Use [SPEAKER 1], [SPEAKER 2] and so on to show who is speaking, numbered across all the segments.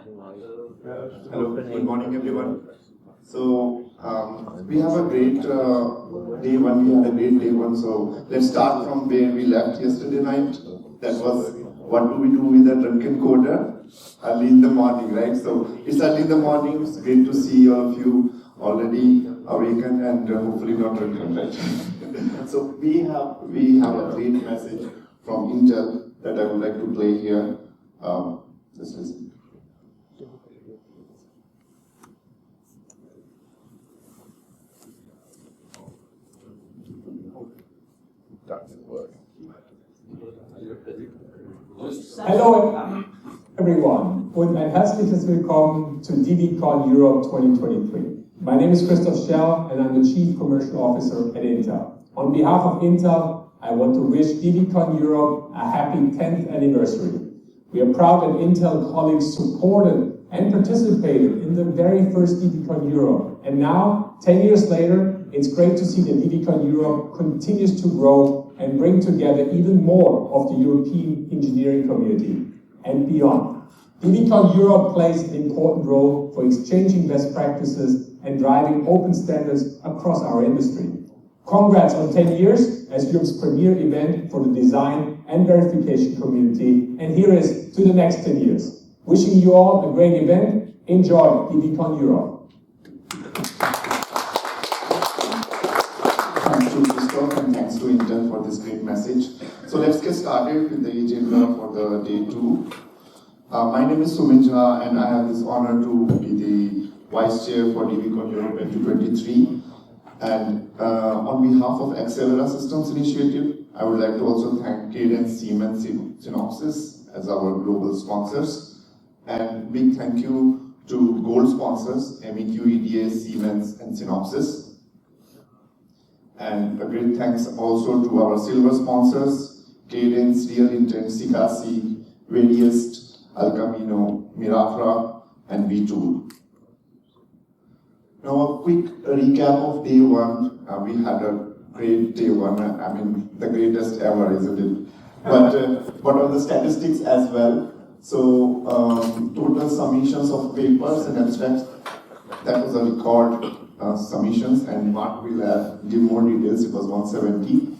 [SPEAKER 1] Hello, good morning everyone. So we have a great day one, we had a great day one, so let's start from where we left yesterday night. That was, what do we do with a drunken coder? Early in the morning, right? So it's early in the morning, it's great to see all of you already awakened and hopefully not drunken, right? So we have a great message from Intel that I would like to play here. Let's listen.
[SPEAKER 2] Hello everyone und ein herzliches Willkommen to DVCon Europe 2023. My name is Christoph Schell and I'm the Chief Commercial Officer at Intel. On behalf of Intel, I want to wish DVCon Europe a happy 10th anniversary. We are proud that Intel colleagues supported and participated in the very first DVCon Europe. And now, 10 years later, it's great to see that DVCon Europe continues to grow and bring together even more of the European engineering community and beyond. DVCon Europe plays an important role for exchanging best practices and driving open standards across our industry. Congrats on 10 years as Europe's premier event for the design and verification community, and here is to the next 10 years. Wishing you all a great event. Enjoy DVCon Europe.
[SPEAKER 1] Thanks to Christoph and thanks to Intel for this great message. So let's get started with the agenda for the day 2. My name is Sumit Jha and I have this honor to be the Vice Chair for DVCon Europe 2023. And on behalf of Accelera Systems Initiative, I would like to also thank Cadence, Siemens, Synopsys as our global sponsors. And big thank you to gold sponsors, MEQ, EDA, Siemens, and Synopsys. And a great thanks also to our silver sponsors, Cadence, Real Intent, Sikasi, Variest, Alcamino, Mirafra, and V2. Now a quick recap of day 1. We had a great day 1, I mean the greatest ever, isn't it? But on the statistics as well. So total submissions of papers and abstracts, that was a record submissions, and Mark will give more details. It was 170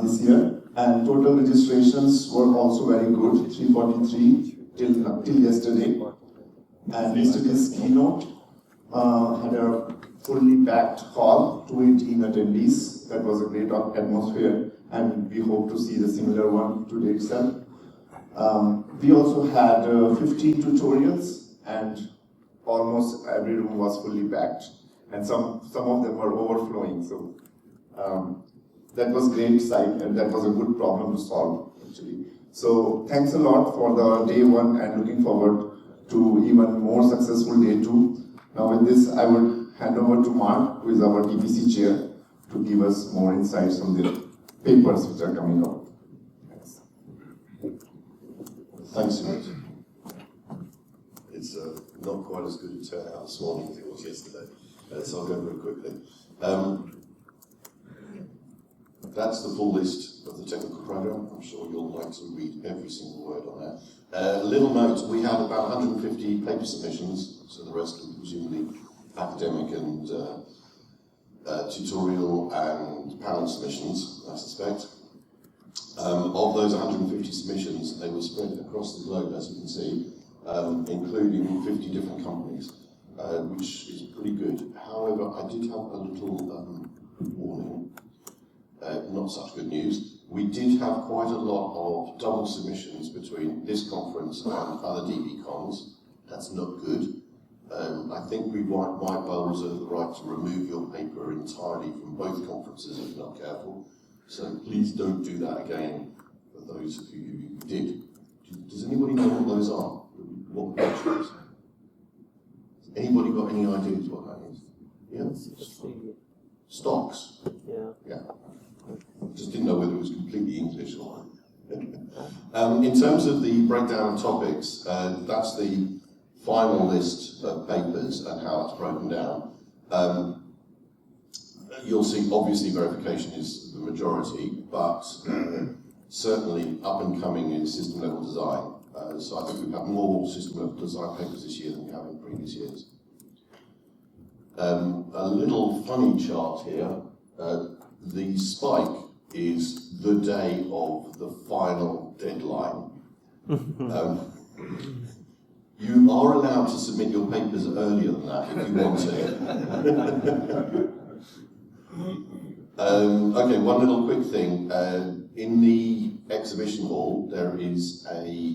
[SPEAKER 1] this year. And total registrations were also very good, 343 till yesterday. And yesterday's keynote had a fully packed hall, 218 attendees. That was a great atmosphere, and we hope to see the similar one today itself. We also had 15 tutorials, and almost every room was fully packed, and some of them were overflowing. So that was great sight, and that was a good problem to solve actually. So thanks a lot for the day 1, and looking forward to even more successful day 2. Now with this, I would hand over to Mark, who is our DVC chair, to give us more insights on the papers which are coming out. Thanks.
[SPEAKER 3] Thanks, Sumit. It's not quite as good a turnout this morning as it was yesterday, so I'll go very quickly. That's the full list of the technical program. I'm sure you'll like to read every single word on that. Little note, we had about 150 paper submissions, so the rest are presumably academic and tutorial and panel submissions, I suspect. Of those 150 submissions, they were spread across the globe, as you can see, including 50 different companies, which is pretty good. However, I did have a little warning. Not such good news. We did have quite a lot of double submissions between this conference and other DVCons. That's not good. I think we might well reserve the right to remove your paper entirely from both conferences if you're not careful. So please don't do that again for those of you who did. Does anybody know what those are? What the picture is? Has anybody got any ideas what that is? Yeah? Stocks? Yeah. Just didn't know whether it was completely English or not. In terms of the breakdown of topics, that's the final list of papers and how it's broken down. You'll see, obviously, verification is the majority, but certainly up and coming in system level design. So I think we've had more system level design papers this year than we have in previous years. A little funny chart here. The spike is the day of the final deadline. You are allowed to submit your papers earlier than that if you want to. Okay, one little quick thing. In the exhibition hall, there is a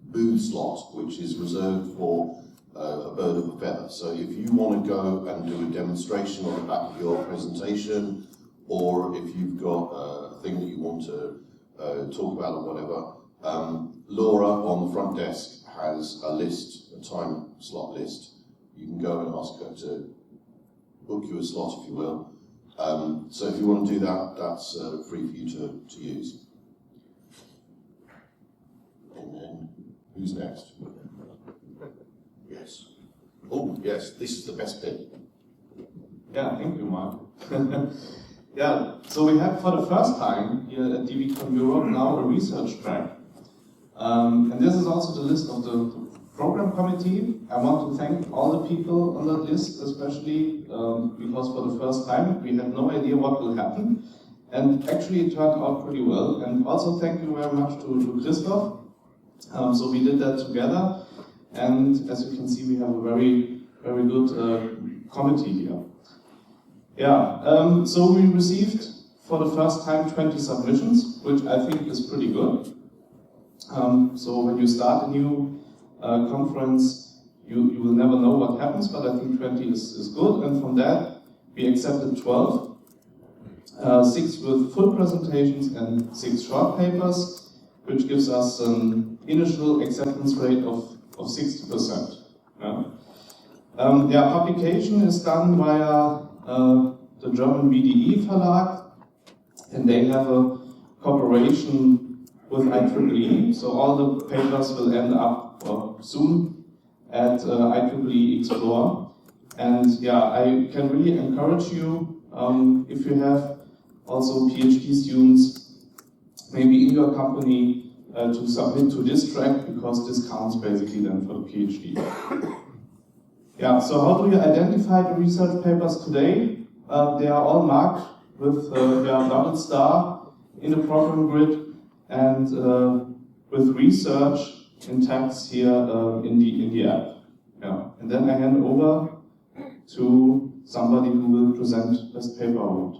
[SPEAKER 3] booth slot which is reserved for a bird of a feather. So if you want to go and do a demonstration on the back of your presentation, or if you've got a thing that you want to talk about or whatever, Laura on the front desk has a list, a time slot list. You can go and ask her to book you a slot, if you will. So if you want to do that, that's free for you to use. And then, who's next? Yes. Oh, yes, this is the best bit.
[SPEAKER 4] Yeah, thank you, Mark. Yeah, so we have for the first time here at DVCon Europe now a research track. And this is also the list of the program committee. I want to thank all the people on that list, especially because for the first time we had no idea what will happen. And actually it turned out pretty well. And also thank you very much to Christoph. So we did that together. And as you can see, we have a very, very good committee here. Yeah, so we received for the first time 20 submissions, which I think is pretty good. So when you start a new conference, you will never know what happens, but I think 20 is good. And from that, we accepted 12, 6 with full presentations and 6 short papers, which gives us an initial acceptance rate of 60%. Yeah. Publication is done via the German BDE Verlag, and they have a cooperation with IEEE, so all the papers will end up soon at IEEE Explore. And yeah, I can really encourage you, if you have also PhD students, maybe in your company, to submit to this track, because this counts basically then for the PhD. Yeah, so how do you identify the research papers today? They are all marked with their double star in the program grid and with research in tags here in the app. Yeah, and then I hand over to somebody who will present this paper award.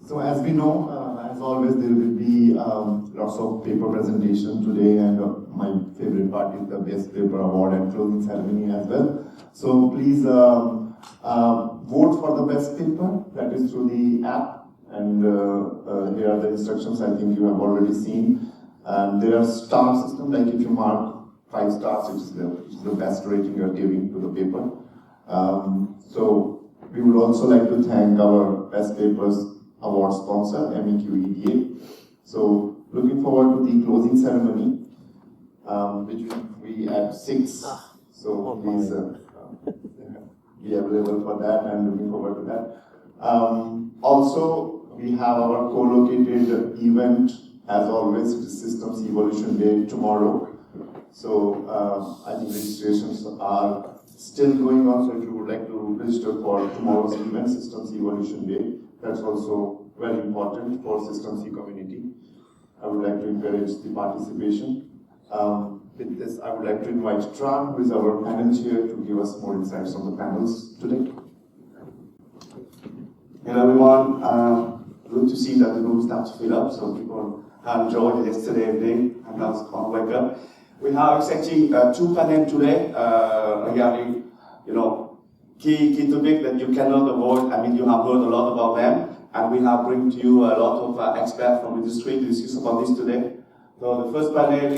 [SPEAKER 1] So as we know, as always, there will be lots of paper presentation today, and my favorite part is the best paper award and closing ceremony as well. So please vote for the best paper, that is through the app, and here are the instructions I think you have already seen. And there are star system, like if you mark 5 stars, it is the best rating you are giving to the paper. So we would also like to thank our Best Papers Award sponsor, MEQ-EDA. So looking forward to the closing ceremony, which we have 6. So please be available for that, and looking forward to that. Also, we have our co-located event, as always, it is Systems Evolution Day tomorrow. So I think registrations are still going on, so if you would like to register for tomorrow's event, Systems Evolution Day, that's also very important for Systems E community. I would like to encourage the participation. With this, I would like to invite Tran, who is our panel chair, to give us more insights on the panels today.
[SPEAKER 5] Hello everyone, good to see that the room starts to fill up, so people have enjoyed yesterday evening and now it's on wake up. We are accepting 2 panels today regarding, key topic that you cannot avoid. I mean, you have heard a lot about them, and we have bring to you a lot of experts from industry to discuss about this today. So the first panel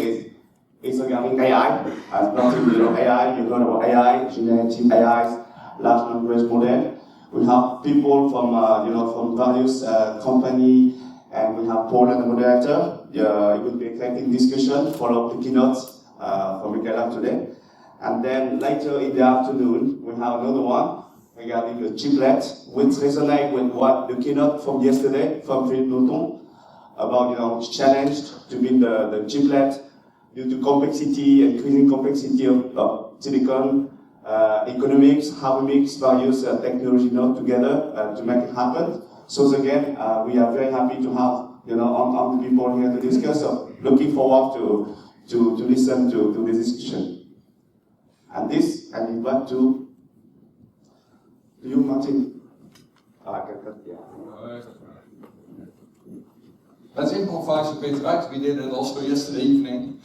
[SPEAKER 5] is regarding AI. As nothing, AI, you heard about AI, generative AI, large language model. We have people from, from various companies, and we have Paul and the moderator. It will be a exciting discussion, follow up the keynotes from Michaela today. And then later in the afternoon, we have another one regarding the chiplet, which resonates with what the keynote from yesterday from Philippe Noton about challenged to build the chiplet due to complexity, increasing complexity of silicon, economics, how we mix various technology nodes together to make it happen. So again, we are very happy to have on the people here to discuss. So looking forward to listen to the discussion. And this, I leave back to you, Martin.
[SPEAKER 6] Let's improvise a bit, right? We did it also yesterday evening.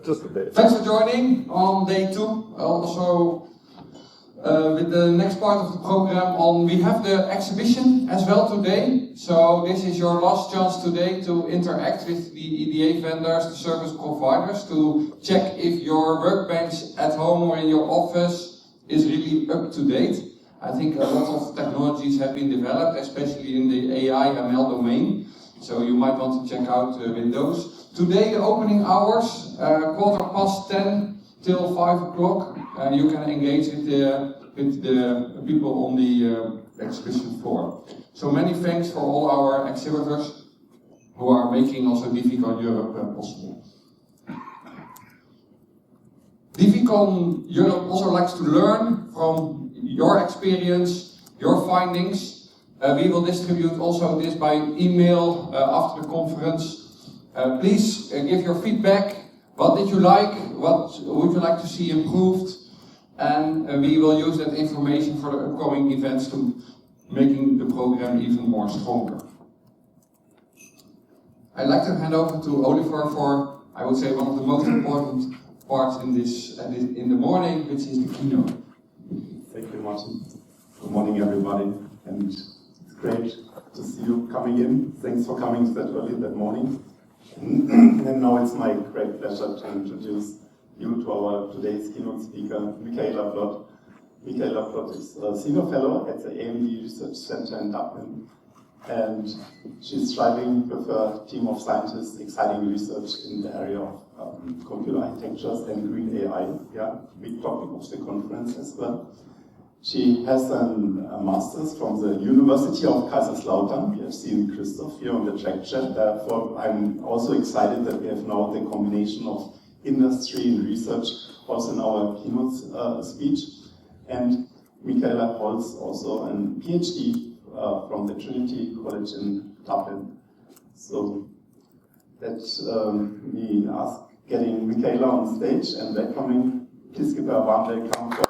[SPEAKER 7] Just a bit.
[SPEAKER 6] Thanks for joining on day 2. Also, with the next part of the program we have the exhibition as well today. So this is your last chance today to interact with the EDA vendors, the service providers, to check if your workbench at home or in your office is really up to date. I think a lot of technologies have been developed, especially in the AI ML domain. So you might want to check out Windows. Today the opening hours, 10:15 till 5 o'clock. You can engage with the people on the exhibition floor. So many thanks for all our exhibitors who are making also DVCon Europe possible. DVCon Europe also likes to learn from your experience, your findings. We will distribute also this by email after the conference. Please give your feedback. What did you like? What would you like to see improved? And we will use that information for the upcoming events to making the program even more stronger. I'd like to hand over to Oliver for, I would say, one of the most important parts in the morning, which is the keynote.
[SPEAKER 1] Thank you, Martin. Good morning, everybody, and it's great to see you coming in. Thanks for coming that early that morning. And now it's my great pleasure to introduce you to our today's keynote speaker, Michaela Plott. Michaela Plott is a senior fellow at the AMD Research Center in Dublin, and she's driving with a team of scientists exciting research in the area of computer architectures and green AI. Yeah, big topic of the conference as well. She has a master's from the University of Kaiserslautern. We have seen Christoph here on the track chat. Therefore, I'm also excited that we have now the combination of industry and research also in our keynote speech. And Michaela holds also a PhD from the Trinity College in Dublin. So that we ask getting Michaela on stage and welcoming. Please give her a warm welcome for